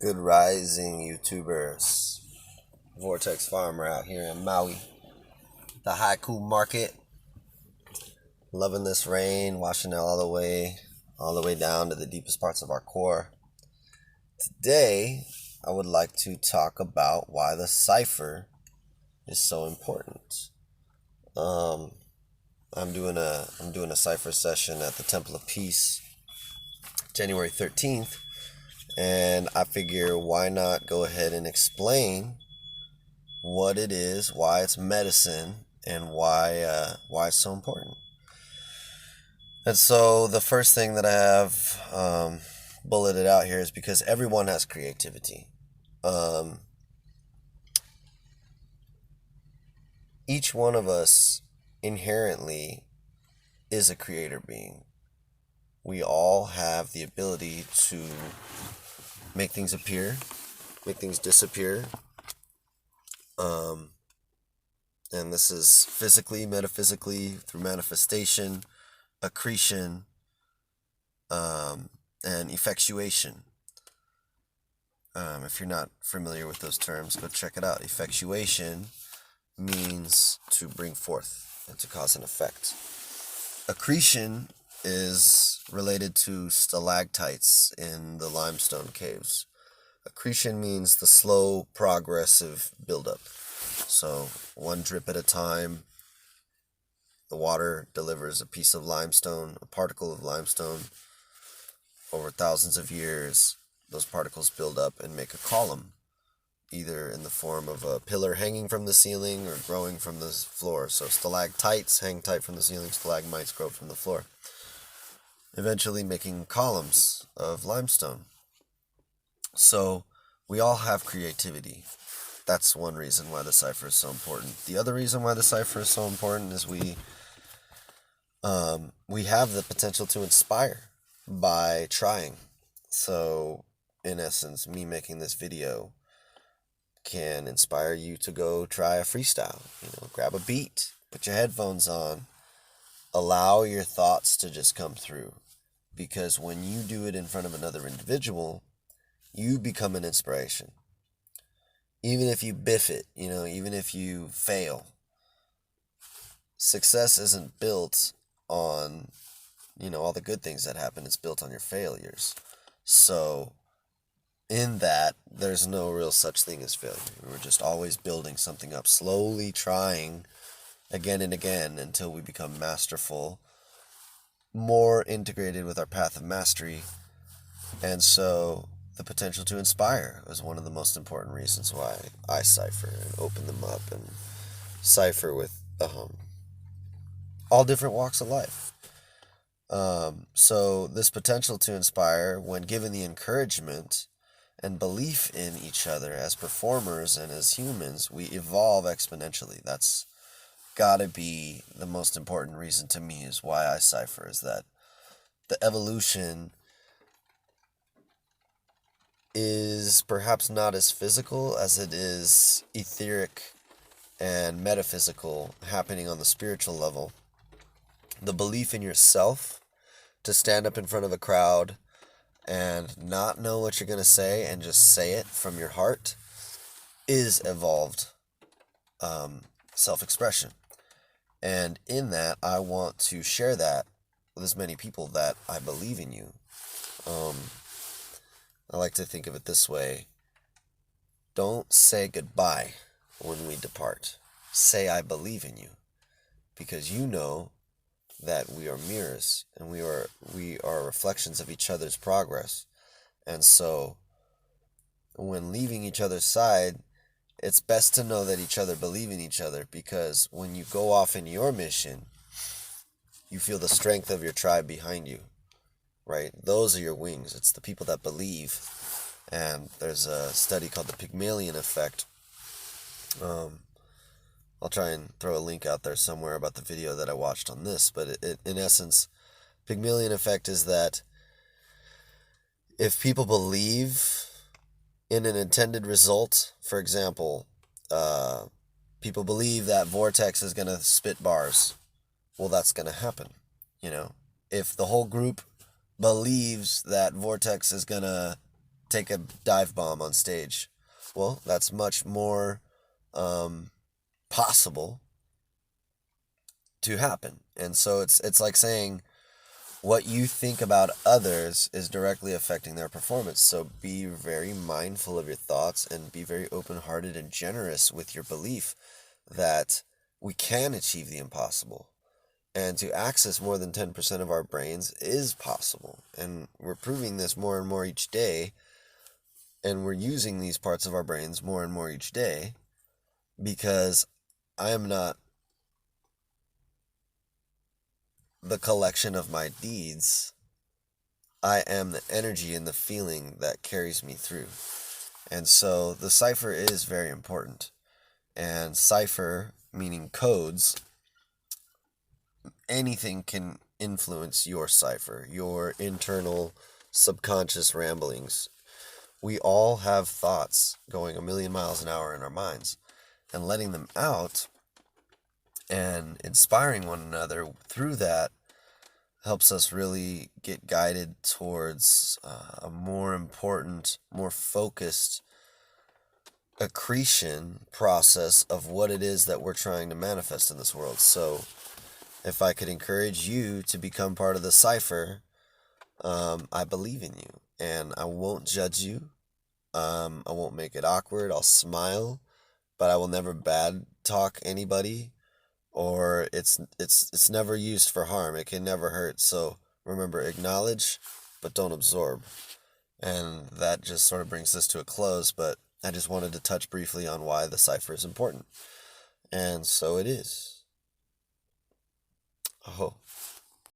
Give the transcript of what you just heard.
Good rising, YouTubers. Vortex Farmer out here in Maui. The haiku market. Loving this rain, washing it all the way down to the deepest parts of our core. Today, I would like to talk about why the Cypher is so important. Um, I'm doing a Cypher session at the Temple of Peace, January 13th, and I figure why not go ahead and explain what it is, why it's medicine, and why it's so important. And so the first thing that I have bulleted out here is because everyone has creativity. Um, each one of us inherently is a creator being. We all have the ability to make things appear, make things disappear. Um, and this is physically, metaphysically, through manifestation, accretion, and effectuation. If you're not familiar with those terms, go check it out. Effectuation means to bring forth and to cause an effect. Accretion is related to stalactites in the limestone caves. Accretion means the slow, progressive buildup. So, one drip at a time, the water delivers a piece of limestone, a particle of limestone. Over thousands of years, those particles build up and make a column, either in the form of a pillar hanging from the ceiling or growing from the floor. So stalactites hang tight from the ceiling, stalagmites grow from the floor, eventually making columns of limestone. So we all have creativity. That's one reason why the Cypher is so important. The other reason why the Cypher is so important is we have the potential to inspire by trying. So, in essence, me making this video can inspire you to go try a freestyle. Grab a beat, put your headphones on, allow your thoughts to just come through. Because when you do it in front of another individual, you become an inspiration. Even if you biff it, even if you fail, success isn't built on all the good things that happen. It's built on your failures. So in that, there's no real such thing as failure. We're just always building something up, slowly trying again and again until we become masterful, more integrated with our path of mastery. And so the potential to inspire is one of the most important reasons why I cipher and open them up and cipher with all different walks of life. So this potential to inspire, when given the encouragement and belief in each other as performers and as humans, we evolve exponentially. That's gotta be the most important reason to me is why I cipher, is that the evolution is perhaps not as physical as it is etheric and metaphysical, happening on the spiritual level. The belief in yourself to stand up in front of a crowd and not know what you're going to say and just say it from your heart is evolved self-expression. And in that, I want to share that with as many people that I believe in you. I like to think of it this way. Don't say goodbye when we depart. Say I believe in you. Because you know that we are mirrors and we are reflections of each other's progress. And so when leaving each other's side, it's best to know that each other believe in each other, because when you go off in your mission, you feel the strength of your tribe behind you, right? Those are your wings. It's the people that believe. And there's a study called the Pygmalion effect. I'll try and throw a link out there somewhere about the video that I watched on this, but in essence, Pygmalion effect is that if people believe in an intended result, for example, people believe that Vortex is going to spit bars, well, that's going to happen. If the whole group believes that Vortex is going to take a dive bomb on stage. Well, that's much more possible to happen. And so it's like saying what you think about others is directly affecting their performance. So be very mindful of your thoughts and be very open-hearted and generous with your belief that we can achieve the impossible. And to access more than 10% of our brains is possible. And we're proving this more and more each day. And we're using these parts of our brains more and more each day because I am not the collection of my deeds. I am the energy and the feeling that carries me through. And so the cipher is very important. And cipher, meaning codes, anything can influence your cipher, your internal subconscious ramblings. We all have thoughts going a million miles an hour in our minds, and letting them out and inspiring one another through that helps us really get guided towards a more important, more focused accretion process of what it is that we're trying to manifest in this world. So if I could encourage you to become part of the cipher, I believe in you, and I won't judge you. I won't make it awkward. I'll smile, but I will never bad talk anybody, or it's never used for harm. It can never hurt. So remember, acknowledge, but don't absorb. And that just sort of brings this to a close, but I just wanted to touch briefly on why the cipher is important. And so it is. Oh.